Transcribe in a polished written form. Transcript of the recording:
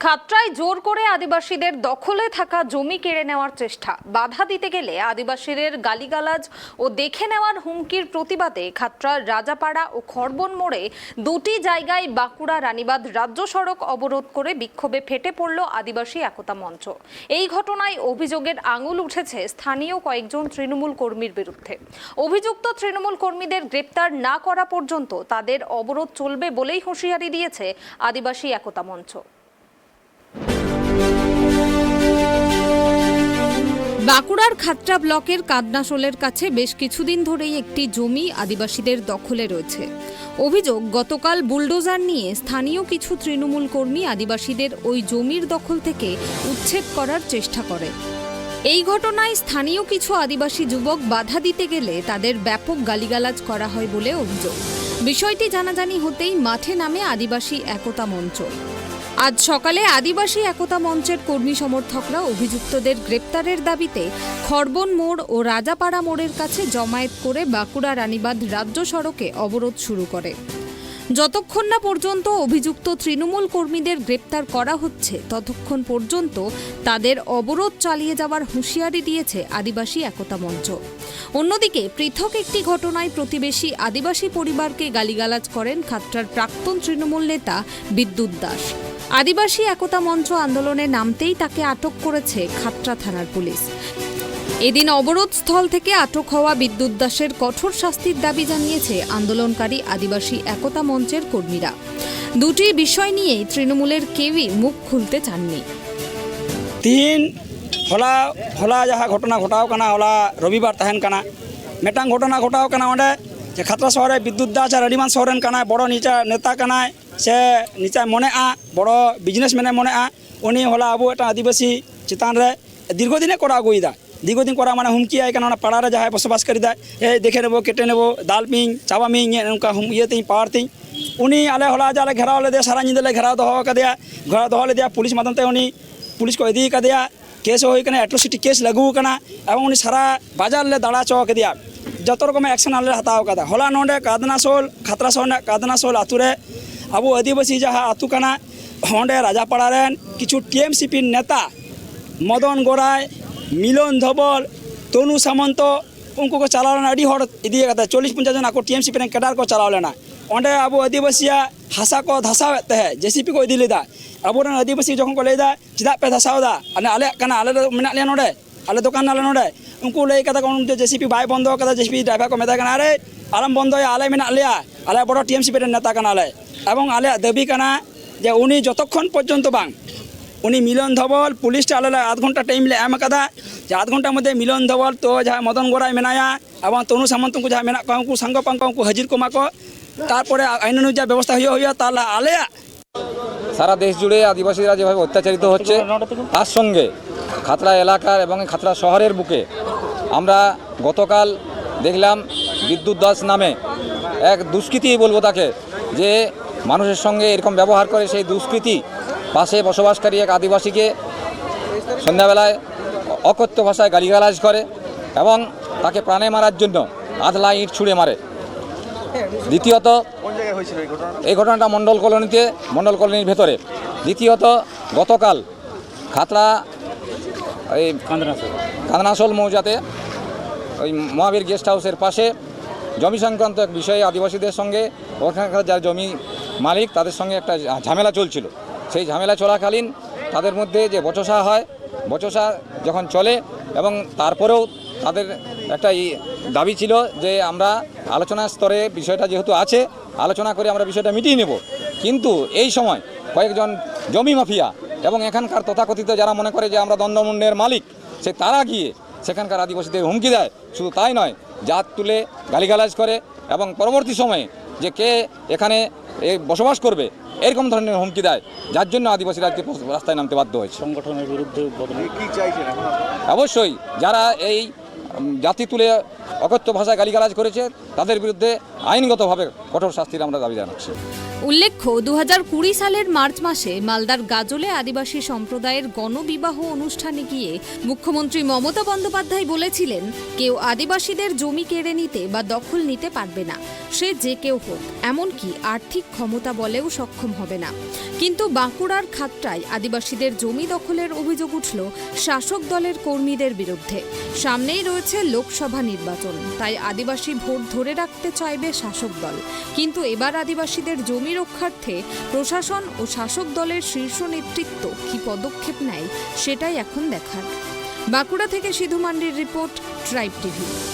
খাতড়ায় জোর করে আদিবাসীদের দখলে থাকা জমি কেড়ে নেওয়ার চেষ্টা, বাধা দিতে গেলে আদিবাসীদের গালিগালাজ ও দেখে নেওয়ার হুমকির প্রতিবাদে খাতড়ার রাজাপাড়া ও খড়বন মোড়ে দুটি জায়গায় বাঁকুড়া রানীবাঁধ রাজ্য সড়ক অবরোধ করে বিক্ষোভে ফেটে পড়ল আদিবাসী একতা মঞ্চ। এই ঘটনায় অভিযোগের আঙুল উঠেছে স্থানীয় কয়েকজন তৃণমূল কর্মীর বিরুদ্ধে। অভিযুক্ত তৃণমূল কর্মীদের গ্রেপ্তার না করা পর্যন্ত তাদের অবরোধ চলবে বলেই হুঁশিয়ারি দিয়েছে আদিবাসী একতা মঞ্চ। বাঁকুড়ার খাতড়া ব্লকের কাদনাশোলের কাছে বেশ কিছুদিন ধরেই একটি জমি আদিবাসীদের দখলে রয়েছে। অভিযোগ, গতকাল বুলডোজার নিয়ে স্থানীয় কিছু তৃণমূল কর্মী আদিবাসীদের ওই জমির দখল থেকে উচ্ছেদ করার চেষ্টা করে। এই ঘটনায় স্থানীয় কিছু আদিবাসী যুবক বাধা দিতে গেলে তাদের ব্যাপক গালিগালাজ করা হয় বলে অভিযোগ। বিষয়টি জানাজানি হতেই মাঠে নামে আদিবাসী একতা মঞ্চ। আজ সকালে আদিবাসী একতা মঞ্চের কর্মী সমর্থকরা অভিযুক্তদের গ্রেপ্তারের দাবিতে খড়বন মোড় ও রাজাপাড়া মোড়ের কাছে জমায়েত করে বাঁকুড়া রানীবাঁধ রাজ্য সড়কে অবরোধ শুরু করে। যতক্ষণ না পর্যন্ত অভিযুক্ত তৃণমূল কর্মীদের গ্রেপ্তার করা হচ্ছে ততক্ষণ পর্যন্ত তাদের অবরোধ চালিয়ে যাওয়ার হুঁশিয়ারি দিয়েছে আদিবাসী একতা মঞ্চ। অন্যদিকে পৃথক একটি ঘটনায় প্রতিবেশী আদিবাসী পরিবারকে গালিগালাজ করেন খাতড়ার প্রাক্তন তৃণমূল নেতা বিদ্যুৎ দাস। আদিবাসী একতা মঞ্চ আন্দোলনে নামতেই তাকে আটক করেছে খাতড়া থানার পুলিশ। এদিন অবরোধ স্থল থেকে আটক হওয়া বিদ্যুৎ দাসের কঠোর শাস্তির দাবি জানিয়েছে আন্দোলনকারী আদিবাসী একতা মঞ্চের কর্মীরা। দুটি বিষয় নিয়েই তৃণমূলের কেউই মুখ খুলতে চাননি। तीन हला हला जहाँ घटना घटाव कना हला रविवार तहन कना मेटांग घटना घटाव कना ओंडे जे खतरा शहर विद्युत दास और रडिमान सोरेन कना बड़ो नीचा नेता कना से नीचा मने बड़ो बिजनेसमैन मने उनी हला अब एटा आदिवासी चितान रे दीर्घदिने करा आगुईदा दीर्घदिन करा माने हुमकी आय कना पाड़ा रे जहाँ बसबास करीदा ए देखे नेबो केटे नेबो दाल पिंग चावा मिंग उनका हम ये तीन पावर तीन उनी आले हला जाले घेराव ले दे सारा निंदले घेराव दो कदिया घेराव दो ले दिया पुलिस माध्यम ते उनी पुलिस को इदी कदिया केस हो एट्रोसिटी केस लगू कना एवं उनी सारा बाजार ले दाड़ा चौ कदिया जत रकम एक्शन आले हताव कदा हला नोंडे कादनाशोल खतरा सोने कादनाशोल आतुरे अब आदिवासी जहाँ आतु कना ओंडे राजापाड़ा रेन किछु टीएमसीपी नेता मदन गोराय मिलन धबल तनु सामंत उनको को चलाव लेना अड़ी हड़ इदी कदा 40-50 जन आको टीएमसीपी रेन केडार को चलाव लेना ओंडे अब आदिवासिया हासा को धसावते है जेसीपी को इदी लेदा अब आदिवासी जो को लेदा चिदा पे धसावदा आले कना आले मेना ले नोडे आले दुकान आले नोडे उनको ले कदा कोन जेसीपी बाय बंद कदा जेसीपी ड्राइवर को मेदा कना अरे आलम बंद आले मेना लिया आले बड़ो टीएमसीपी रेन नेता कना आले एवं आले दाबी कना जे उनी जतक्षण पर्यंत बांग उनी मिलन धवल पुलिस आले आध घंटा टाइम ले एम कदा जे आध घंटा मध्य मिलन धवल तो जहाँ मदन गोराय मेनाया एवं तनु सामंत को जहाँ मेना को संग पंग को हाजिर को माको तारपरे आईन अनुযায়ী ব্যবস্থা হইয়া তাহলে আলে সারা দেশ জুড়ে আদিবাসীরা যেভাবে অত্যাচারিত হচ্ছে তার সঙ্গে খাতড়া এলাকার এবং খাতড়া শহরের বুকে আমরা গতকাল দেখলাম বিদ্যুৎ দাস নামে এক দুষ্কৃতী বলবো তাকে, যে মানুষের সঙ্গে এরকম ব্যবহার করে। সেই দুষ্কৃতী পাশে বসবাসকারী এক আদিবাসীকে সন্ধ্যাবেলায় অকথ্য ভাষায় গালিগালাজ করে এবং তাকে প্রাণে মারার জন্য আধলা ইট ছুঁড়ে মারে। দ্বিতীয়ত এই ঘটনাটা মণ্ডল কলোনির ভেতরে। দ্বিতীয়ত গতকাল খাতড়া এই কাদনাশোল মৌজাতে ওই মহাবীর গেস্ট হাউসের পাশে জমি সংক্রান্ত এক বিষয়ে আদিবাসীদের সঙ্গে ওখানকার যার জমি মালিক তাদের সঙ্গে একটা ঝামেলা চলছিল। সেই ঝামেলা চলাকালীন তাদের মধ্যে যে বচসা হয়, বচসা যখন চলে এবং তারপরেও তাদের একটা দাবি ছিল যে আমরা আলোচনার স্তরে বিষয়টা যেহেতু আছে আলোচনা করে আমরা বিষয়টা মিটিয়ে নেব। কিন্তু এই সময় কয়েকজন জমি মাফিয়া এবং এখানকার তথাকথিত যারা মনে করে যে আমরা দ্বন্দ্বমুণ্ডের মালিক সে তারা গিয়ে সেখানকার আদিবাসীদের হুমকি দেয়। শুধু তাই নয়, জাত তুলে গালিগালাজ করে এবং পরবর্তী সময়ে যে কে এখানে বসবাস করবে এরকম ধরনের হুমকি দেয়, যার জন্য আদিবাসীরা আজকে রাস্তায় নামতে বাধ্য হয়েছে। সংগঠনের বিরুদ্ধে কি চাইছেন এখন? অবশ্যই যারা এই জাতি তুলে অকথ্য ভাষায় গালিগালাজ করেছে তাদের বিরুদ্ধে আইনগতভাবে কঠোর শাস্তির আমরা দাবি জানাচ্ছি। উল্লেখ্য 2020 সালের মার্চ মাসে মালদার গাজলে আদিবাসী সম্প্রদায়ের গণবিবাহ অনুষ্ঠানে গিয়ে মুখ্যমন্ত্রী মমতা বন্দ্যোপাধ্যায় বলেছিলেন, কেউ আদিবাসীদের জমি কেড়ে নিতে বা দখল নিতে পারবে না, সে যে কেউ হোক, এমনকি আর্থিক ক্ষমতা বলেও সক্ষম হবে না। কিন্তু বাঁকুড়ার খাতড়ায় আদিবাসীদের জমি দখলের অভিযোগ উঠল শাসক দলের কর্মীদের বিরুদ্ধে। সামনেই রয়েছে লোকসভা নির্বাচন, তাই আদিবাসী ভোট ধরে রাখতে চাইবে শাসক দল। কিন্তু এবার আদিবাসীদের জমি রক্ষার্থে প্রশাসন ও শাসক দলের শীর্ষ নেতৃত্ব কী পদক্ষেপ নেয় সেটাই এখন দেখার। বাঁকুড়া থেকে সিধু মান্ডির রিপোর্ট, ট্রাইব টিভি।